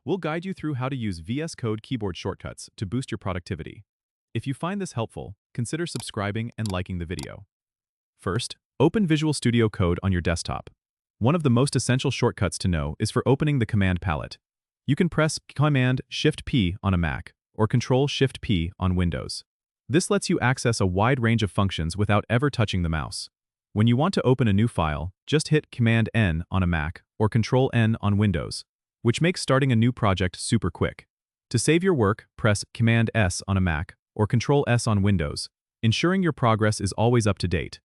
We'll guide you through how to use VS Code keyboard shortcuts to boost your productivity. If you find this helpful, consider subscribing and liking the video. First, open Visual Studio Code on your desktop. One of the most essential shortcuts to know is for opening the command palette. You can press Command-Shift-P on a Mac or Control-Shift-P on Windows. This lets you access a wide range of functions without ever touching the mouse. When you want to open a new file, just hit Command-N on a Mac or Control-N on Windows, which makes starting a new project super quick. To save your work, press Command-S on a Mac or Control-S on Windows, ensuring your progress is always up to date.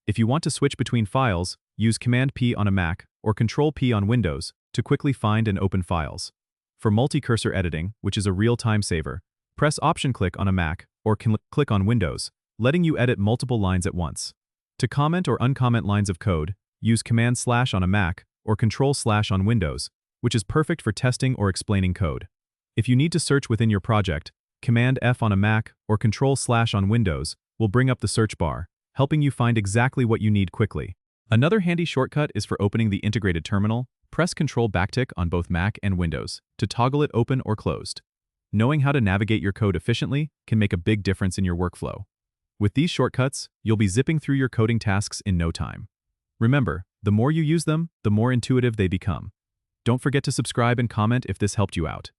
If you want to switch between files, use Command-P on a Mac or Control-P on Windows to quickly find and open files. For multi-cursor editing, which is a real-time saver, press Option-Click on a Mac or click on Windows, letting you edit multiple lines at once. To comment or uncomment lines of code, use Command/ on a Mac or Control/ on Windows, which is perfect for testing or explaining code. If you need to search within your project, Command-F on a Mac or Control/ on Windows will bring up the search bar, helping you find exactly what you need quickly. Another handy shortcut is for opening the integrated terminal. Press Control backtick on both Mac and Windows to toggle it open or closed. Knowing how to navigate your code efficiently can make a big difference in your workflow. With these shortcuts, you'll be zipping through your coding tasks in no time. Remember, the more you use them, the more intuitive they become. Don't forget to subscribe and comment if this helped you out.